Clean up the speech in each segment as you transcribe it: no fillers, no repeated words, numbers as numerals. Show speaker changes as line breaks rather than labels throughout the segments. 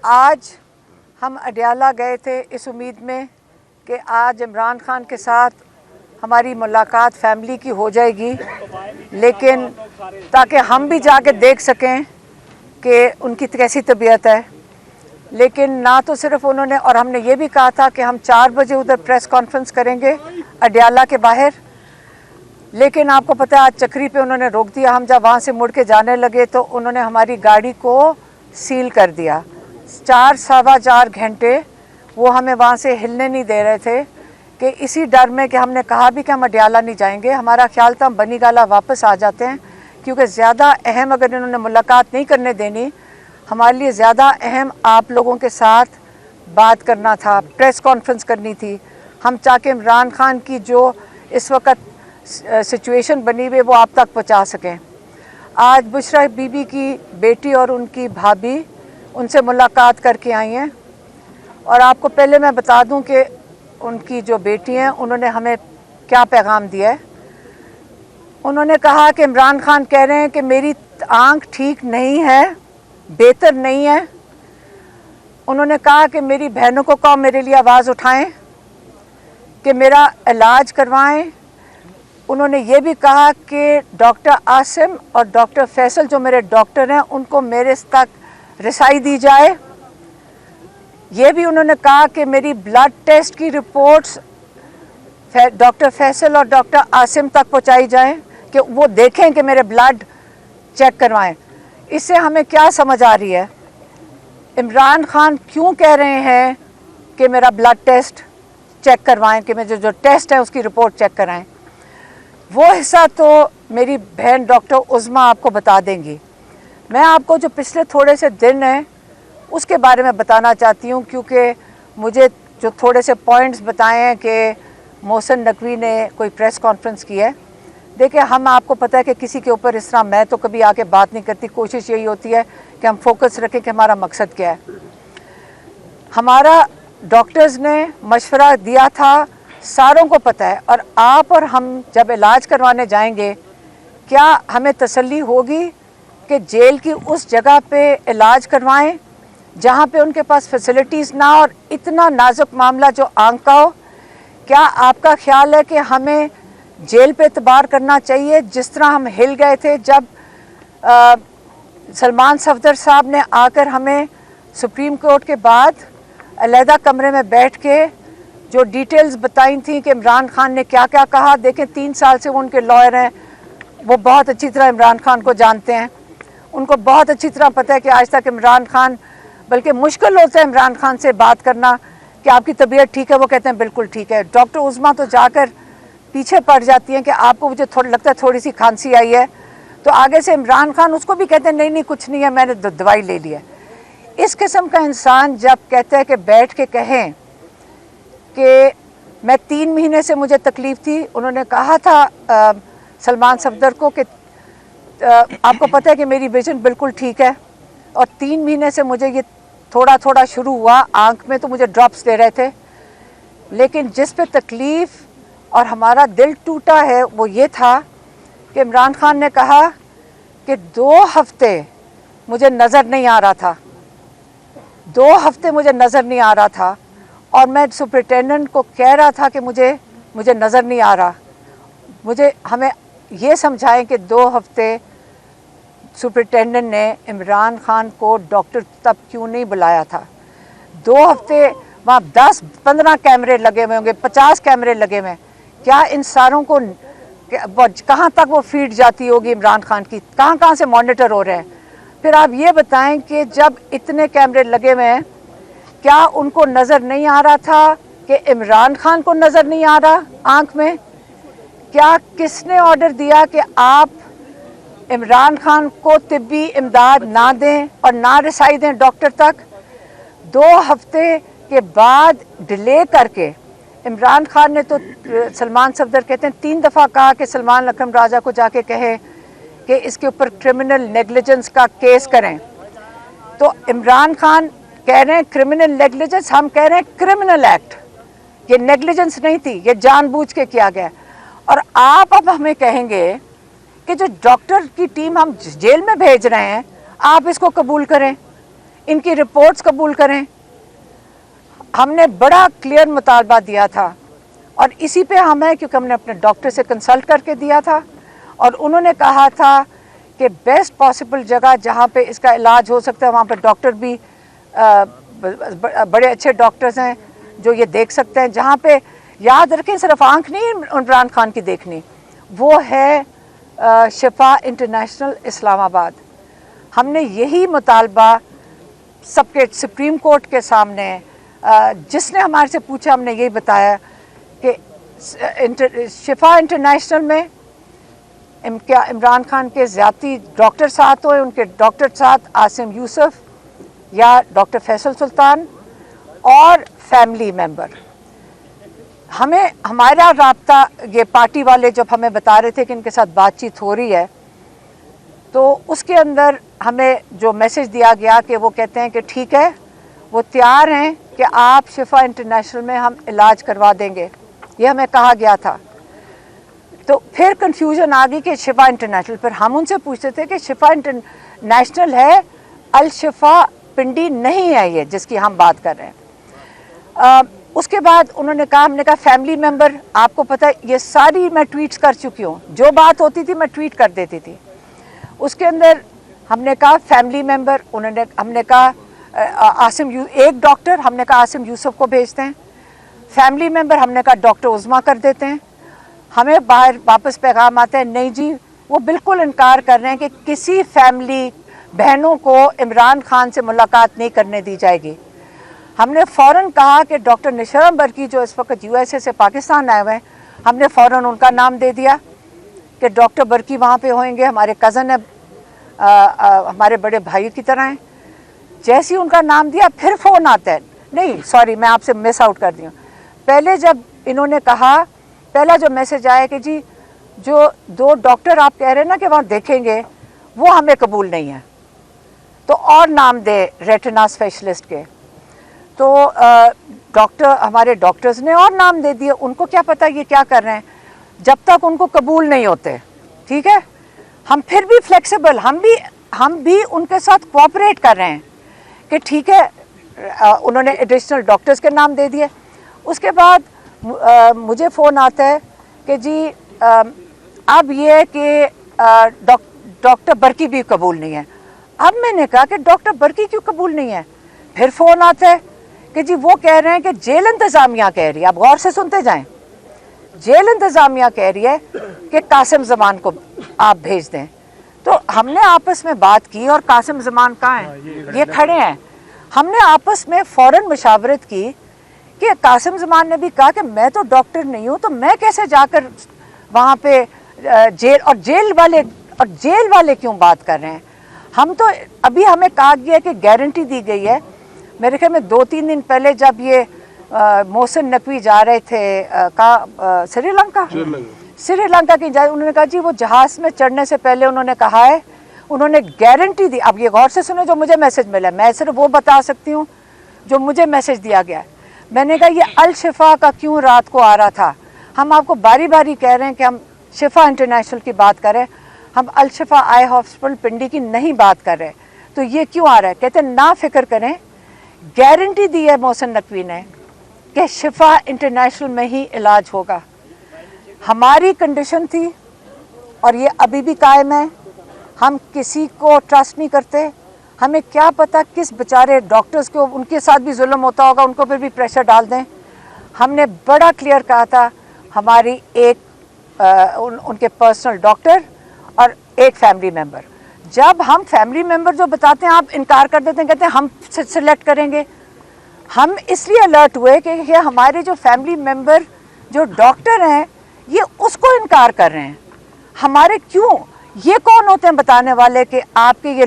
आज हम अडयाला गए थे इस उम्मीद में कि आज इमरान खान के साथ हमारी मुलाकात फैमिली की हो जाएगी, लेकिन ताकि हम भी जाके देख सकें कि उनकी कैसी तबीयत है। लेकिन ना तो सिर्फ उन्होंने, और हमने ये भी कहा था कि हम 4 बजे उधर प्रेस कॉन्फ्रेंस करेंगे अडयाला के बाहर, लेकिन आपको पता है आज चक्री पे उन्होंने रोक दिया। हम जब वहाँ से मुड़ के जाने लगे तो उन्होंने हमारी गाड़ी को सील कर दिया। 4-4.25 घंटे वो हमें वहाँ से हिलने नहीं दे रहे थे कि इसी डर में कि हमने कहा भी कि हम अडयाला नहीं जाएंगे। हमारा ख्याल था हम बनीगाला वापस आ जाते हैं, क्योंकि ज़्यादा अहम अगर इन्होंने मुलाकात नहीं करने देनी, हमारे लिए ज़्यादा अहम आप लोगों के साथ बात करना था, प्रेस कॉन्फ्रेंस करनी थी। हम चाह के इमरान खान की जो इस वक्त सिचुएशन बनी हुई वो आप तक पहुंचा सकें। आज बुशरा बीबी की बेटी और उनकी भाभी उनसे मुलाकात करके आई हैं, और आपको पहले मैं बता दूं कि उनकी जो बेटी हैं उन्होंने हमें क्या पैगाम दिया है। उन्होंने कहा कि इमरान खान कह रहे हैं कि मेरी आँख ठीक नहीं है, बेहतर नहीं है। उन्होंने कहा कि मेरी बहनों को कहो मेरे लिए आवाज़ उठाएं, कि मेरा इलाज करवाएं। उन्होंने ये भी कहा कि डॉक्टर आसिम और डॉक्टर फैसल जो मेरे डॉक्टर हैं उनको मेरे तक रसाई दी जाए। ये भी उन्होंने कहा कि मेरी ब्लड टेस्ट की रिपोर्ट्स डॉक्टर फैसल और डॉक्टर आसिम तक पहुंचाई जाएं, कि वो देखें कि मेरे ब्लड चेक करवाएं। इससे हमें क्या समझ आ रही है, इमरान खान क्यों कह रहे हैं कि मेरा ब्लड टेस्ट चेक करवाएं, कि मेरे जो टेस्ट है उसकी रिपोर्ट चेक कराएं। वो हिस्सा तो मेरी बहन डॉक्टर उज़मा आपको बता देंगी। मैं आपको जो पिछले थोड़े से दिन हैं उसके बारे में बताना चाहती हूँ, क्योंकि मुझे जो थोड़े से पॉइंट्स बताए हैं कि मोहसिन नकवी ने कोई प्रेस कॉन्फ्रेंस की है। देखिए, हम आपको पता है कि किसी के ऊपर इस तरह मैं तो कभी आके बात नहीं करती। कोशिश यही होती है कि हम फोकस रखें कि हमारा मकसद क्या है। हमारा डॉक्टर्स ने मशवरा दिया था, सारों को पता है, और आप और हम जब इलाज करवाने जाएंगे क्या हमें तसल्ली होगी कि जेल की उस जगह पे इलाज करवाएं जहाँ पे उनके पास फैसिलिटीज़ ना हो, और इतना नाजुक मामला जो आंख का हो। क्या आपका ख्याल है कि हमें जेल पे एतबार करना चाहिए, जिस तरह हम हिल गए थे जब सलमान सफदर साहब ने आकर हमें सुप्रीम कोर्ट के बाद अलहदा कमरे में बैठ के जो डिटेल्स बताई थी कि इमरान खान ने क्या क्या कहा। देखें, 3 साल से वो उनके लॉयर हैं, वो बहुत अच्छी तरह इमरान खान को जानते हैं। उनको बहुत अच्छी तरह पता है कि आज तक इमरान खान, बल्कि मुश्किल होता है इमरान खान से बात करना कि आपकी तबीयत ठीक है, वो कहते हैं बिल्कुल ठीक है। डॉक्टर उज़मा तो जाकर पीछे पड़ जाती हैं कि आपको मुझे लगता है थोड़ी सी खांसी आई है, तो आगे से इमरान खान उसको भी कहते हैं नहीं नहीं कुछ नहीं है, मैंने दवाई ले ली है। इस किस्म का इंसान जब कहता है कि बैठ के कहें कि मैं 3 महीने से मुझे तकलीफ़ थी, उन्होंने कहा था सलमान सफदर को कि आपको पता है कि मेरी विजन बिल्कुल ठीक है, और 3 महीने से मुझे ये थोड़ा थोड़ा शुरू हुआ, आँख में तो मुझे ड्रॉप्स दे रहे थे, लेकिन जिस पे तकलीफ़ और हमारा दिल टूटा है वो ये था कि इमरान खान ने कहा कि 2 हफ्ते मुझे नज़र नहीं आ रहा था, 2 हफ्ते मुझे नज़र नहीं आ रहा था, और मैं सुपरिटेंडेंट को कह रहा था कि मुझे नज़र नहीं आ रहा। हमें ये समझाएं कि 2 हफ्ते सुपरिटेंडेंट ने इमरान खान को डॉक्टर तब क्यों नहीं बुलाया था। 2 हफ्ते वहाँ 10-15 कैमरे लगे हुए होंगे, 50 कैमरे लगे हुए हैं। क्या इन सारों को कहाँ तक वो फीड जाती होगी इमरान खान की, कहाँ कहाँ से मॉनिटर हो रहे हैं। फिर आप ये बताएं कि जब इतने कैमरे लगे हुए हैं, क्या उनको नज़र नहीं आ रहा था कि इमरान खान को नज़र नहीं आ रहा आँख में? क्या किसने ऑर्डर दिया कि आप इमरान खान को तिब्बी इमदाद ना दें और ना रसाई दें डॉक्टर तक? 2 हफ्ते के बाद डिले करके इमरान खान ने तो, सलमान सफदर कहते हैं 3 दफ़ा कहा कि सलमान अकरम राजा को जाके कहे कि इसके ऊपर क्रिमिनल नेगलिजेंस का केस करें। तो इमरान खान कह रहे हैं क्रिमिनल नेगलिजेंस, हम कह रहे हैं क्रिमिनल एक्ट। ये नेगलिजेंस नहीं थी, ये जानबूझ के किया गया। और आप अब हमें कहेंगे कि जो डॉक्टर की टीम हम जेल में भेज रहे हैं आप इसको कबूल करें। ان کی رپورٹس قبول کریں. ہم نے بڑا کلیئر مطالبہ دیا تھا اور اسی پہ ہمیں, کیونکہ ہم نے اپنے ڈاکٹر سے کنسلٹ کر کے دیا تھا اور انہوں نے کہا تھا کہ بیسٹ پاسبل جگہ جہاں پہ اس کا علاج ہو سکتا ہے وہاں پہ ڈاکٹر بھی بڑے اچھے ڈاکٹرز ہیں جو یہ دیکھ سکتے ہیں. جہاں پہ یاد رکھیں صرف آنکھ نہیں عمران خان کی دیکھنی, وہ ہے شفا انٹرنیشنل اسلام آباد. ہم نے یہی مطالبہ سب کے سپریم کورٹ کے سامنے, جس نے ہمارے سے پوچھا ہم نے یہی بتایا کہ شفا انٹرنیشنل میں کیا عمران خان کے ذاتی ڈاکٹر ساتھ ہوئے, ان کے ڈاکٹر ساتھ عاصم یوسف یا ڈاکٹر فیصل سلطان اور فیملی ممبر. ہمیں ہمارا رابطہ یہ پارٹی والے جب ہمیں بتا رہے تھے کہ ان کے ساتھ بات چیت ہو رہی ہے تو اس کے اندر ہمیں جو میسج دیا گیا کہ وہ کہتے ہیں کہ ٹھیک ہے, وہ تیار ہیں کہ آپ شفا انٹرنیشنل میں ہم علاج کروا دیں گے, یہ ہمیں کہا گیا تھا. تو پھر کنفیوژن آ گئی کہ شفا انٹرنیشنل, پھر ہم ان سے پوچھتے تھے کہ شفا انٹرنیشنل ہے, الشفا پنڈی نہیں ہے یہ جس کی ہم بات کر رہے ہیں. اس کے بعد انہوں نے کہا, ہم نے کہا فیملی ممبر, آپ کو پتہ ہے یہ ساری میں ٹویٹس کر چکی ہوں, جو بات ہوتی تھی میں ٹویٹ کر دیتی تھی. اس کے اندر ہم نے کہا فیملی ممبر, ہم نے کہا ایک ڈاکٹر, ہم نے کہا عاصم یوسف کو بھیجتے ہیں. فیملی ممبر ہم نے کہا ڈاکٹر عظمیٰ کر دیتے ہیں. ہمیں باہر واپس پیغام آتا ہے نہیں جی وہ بالکل انکار کر رہے ہیں کہ کسی فیملی بہنوں کو عمران خان سے ملاقات نہیں کرنے دی جائے گی. ہم نے فوراً کہا کہ ڈاکٹر نشرم برکی جو اس وقت USA سے پاکستان آئے ہوئے ہیں, ہم نے فوراً ان کا نام دے دیا کہ ڈاکٹر برکی وہاں پہ ہوئیں گے, ہمارے کزن ہے, ہمارے بڑے بھائی کی طرح ہیں. جیسے ہی ان کا نام دیا پھر فون آتا ہے, نہیں سوری میں آپ سے مس آؤٹ کر دی ہوں. پہلے جب انہوں نے کہا, پہلا جو میسج آیا کہ جی جو 2 ڈاکٹر آپ کہہ رہے ہیں نا کہ وہاں دیکھیں گے وہ ہمیں قبول نہیں ہے, تو اور نام دے ریٹنا اسپیشلسٹ کے. تو ڈاکٹر ہمارے ڈاکٹرز نے اور نام دے دیے, ان کو کیا پتہ یہ کیا کر رہے ہیں, جب تک ان کو قبول نہیں ہوتے. ٹھیک ہے, ہم پھر بھی فلیکسیبل, ہم بھی ان کے ساتھ کوآپریٹ کر رہے ہیں کہ ٹھیک ہے. انہوں نے ایڈیشنل ڈاکٹرز کے نام دے دیے. اس کے بعد مجھے فون آتا ہے کہ جی اب یہ کہ ڈاکٹر برکی بھی قبول نہیں ہے. اب میں نے کہا کہ ڈاکٹر برکی کیوں قبول نہیں ہے؟ پھر فون آتا ہے کہ جی وہ کہہ رہے ہیں کہ جیل انتظامیہ کہہ رہی ہے, آپ غور سے سنتے جائیں, جیل انتظامیہ کہہ رہی ہے کہ قاسم زمان کو آپ بھیج دیں. تو ہم نے آپس میں بات کی, اور قاسم زمان کہاں ہیں, یہ کھڑے ہیں. ہم نے آپس میں فوراً مشاورت کی کہ قاسم زمان نے بھی کہا کہ میں تو ڈاکٹر نہیں ہوں, تو میں کیسے جا کر وہاں پہ جیل والے کیوں بات کر رہے ہیں. ہم تو ابھی ہمیں کہا گیا کہ گارنٹی دی گئی ہے, میرے خیال میں 2-3 دن پہلے جب یہ محسن نقوی جا رہے تھے سری لنکا کی جائے, انہوں نے کہا جی وہ جہاز میں چڑھنے سے پہلے انہوں نے کہا ہے, انہوں نے گارنٹی دی. اب یہ غور سے سنیں جو مجھے میسج ملا ہے, میں صرف وہ بتا سکتی ہوں جو مجھے میسج دیا گیا ہے. میں نے کہا یہ الشفا کا کیوں رات کو آ رہا تھا, ہم آپ کو باری باری کہہ رہے ہیں کہ ہم شفا انٹرنیشنل کی بات کر رہے ہیں, ہم الشفا آئی ہاسپٹل پنڈی کی نہیں بات کر رہے, تو یہ کیوں آ رہا ہے؟ کہتے ہیں نا فکر کریں, گارنٹی دی ہے محسن نقوی نے کہ شفا انٹرنیشنل میں ہی علاج ہوگا. ہماری کنڈیشن تھی اور یہ ابھی بھی قائم ہے, ہم کسی کو ٹرسٹ نہیں کرتے. ہمیں کیا پتہ کس بیچارے ڈاکٹرز کو, ان کے ساتھ بھی ظلم ہوتا ہوگا, ان کو پھر بھی پریشر ڈال دیں. ہم نے بڑا کلیئر کہا تھا, ہماری ایک ان کے پرسنل ڈاکٹر اور ایک فیملی ممبر. جب ہم فیملی ممبر جو بتاتے ہیں آپ انکار کر دیتے ہیں, کہتے ہیں ہم سلیکٹ کریں گے. ہم اس لیے الرٹ ہوئے کہ یہ ہمارے جو فیملی ممبر جو ڈاکٹر ہیں یہ اس کو انکار کر رہے ہیں. ہمارے کیوں, یہ کون ہوتے ہیں بتانے والے کہ آپ کے یہ,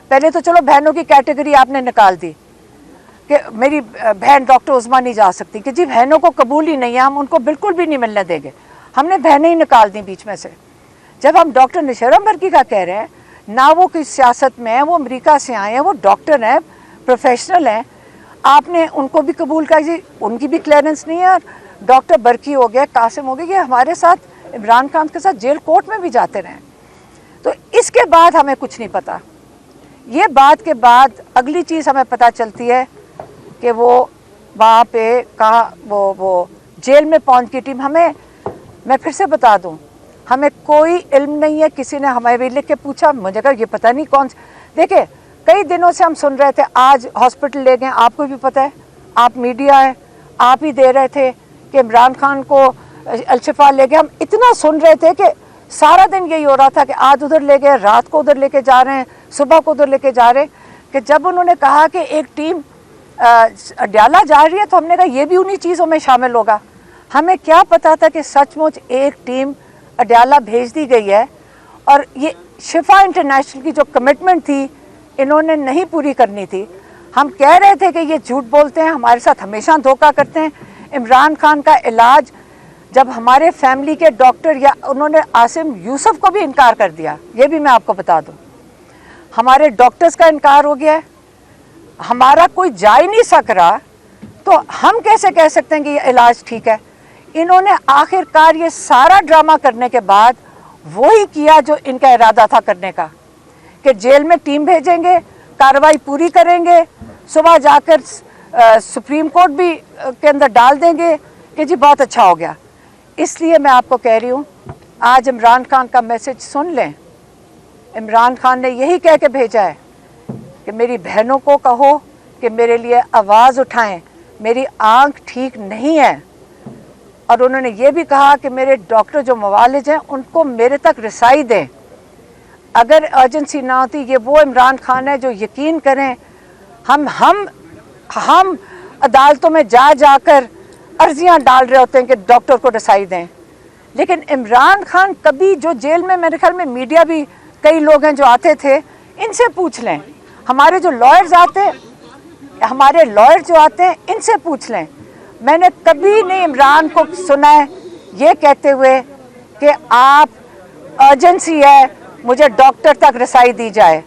پہلے تو چلو بہنوں کی کیٹیگری آپ نے نکال دی کہ میری بہن ڈاکٹر عظمیٰ نہیں جا سکتی, کہ جی بہنوں کو قبول ہی نہیں ہے, ہم ان کو بالکل بھی نہیں ملنے دیں گے. ہم نے بہنیں ہی نکال دیں بیچ میں سے. جب ہم ڈاکٹر نشرم برکی کا کہہ رہے ہیں, نہ وہ کوئی سیاست میں ہیں, وہ امریکہ سے آئے ہیں, وہ ڈاکٹر ہیں, پروفیشنل ہیں, آپ نے ان کو بھی قبول کر, جی ان کی بھی کلیئرنس نہیں ہے. اور ڈاکٹر برکی ہو گیا, قاسم ہو گیا, یہ ہمارے ساتھ عمران خان کے ساتھ جیل کورٹ میں بھی جاتے رہے. تو اس کے بعد ہمیں کچھ نہیں پتا ये बात के बाद अगली चीज़ हमें पता चलती है कि वो वहाँ पे कहाँ वो जेल में पहुँच की टीम। मैं फिर से बता दूँ, हमें कोई इल्म नहीं है। किसी ने हमें भी लिख के पूछा, मुझे कहा ये पता नहीं कौन। देखिए, कई दिनों से हम सुन रहे थे, आज हॉस्पिटल ले गए, आपको भी पता है, आप मीडिया है, आप ही दे रहे थे कि इमरान खान को अलशिफा ले गए। हम इतना सुन रहे थे कि सारा दिन यही हो रहा था कि आज उधर ले गए, रात को उधर लेके जा रहे हैं, सुबह को उधर लेके जा रहे हैं। कि जब उन्होंने कहा कि एक टीम अडयाला जा रही है, तो हमने कहा ये भी उन्हीं चीज़ों में शामिल होगा। हमें क्या पता था कि सचमुच एक टीम अडयाला भेज दी गई है, और ये शिफा इंटरनेशनल की जो कमिटमेंट थी इन्होंने नहीं पूरी करनी थी। हम कह रहे थे कि ये झूठ बोलते हैं, हमारे साथ हमेशा धोखा करते हैं। इमरान खान का इलाज जब हमारे फैमिली के डॉक्टर या उन्होंने आसिम यूसुफ को भी इनकार कर दिया, ये भी मैं आपको बता दूं, हमारे डॉक्टर्स का इनकार हो गया है, हमारा कोई जा ही नहीं सक रहा, तो हम कैसे कह सकते हैं कि ये इलाज ठीक है। इन्होंने आखिरकार ये सारा ड्रामा करने के बाद वही किया जो इनका इरादा था करने का, कि जेल में टीम भेजेंगे, कार्रवाई पूरी करेंगे, सुबह जाकर सुप्रीम कोर्ट भी के अंदर डाल देंगे कि जी बहुत अच्छा हो गया। इसलिए मैं आपको कह रही हूँ, आज इमरान खान का मैसेज सुन लें। इमरान खान ने यही कह के भेजा है कि मेरी बहनों को कहो कि मेरे लिए आवाज़ उठाएं, मेरी आंख ठीक नहीं है। और उन्होंने ये भी कहा कि मेरे डॉक्टर जो मुआलिज हैं उनको मेरे तक रसाई दें। अगर अर्जेंसी ना होती, ये वो इमरान खान है जो यकीन करें हम अदालतों में जाकर अर्जियां डाल रहे होते हैं कि डॉक्टर को रसाई दें। लेकिन इमरान खान कभी, जो जेल में मेरे ख्याल में मीडिया भी कई लोग हैं जो आते थे, इनसे पूछ लें, हमारे जो लॉयर्स जो आते हैं इनसे पूछ लें। मैंने कभी नहीं इमरान को सुना है ये कहते हुए कि आप अर्जेंसी है, मुझे डॉक्टर तक रसाई दी जाए।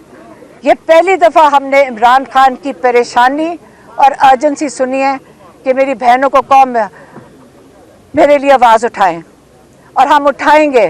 ये पहली दफ़ा हमने इमरान खान की परेशानी और अर्जेंसी सुनी है कि मेरी बहनों को कौम मेरे लिए आवाज़ उठाएं, और हम उठाएंगे।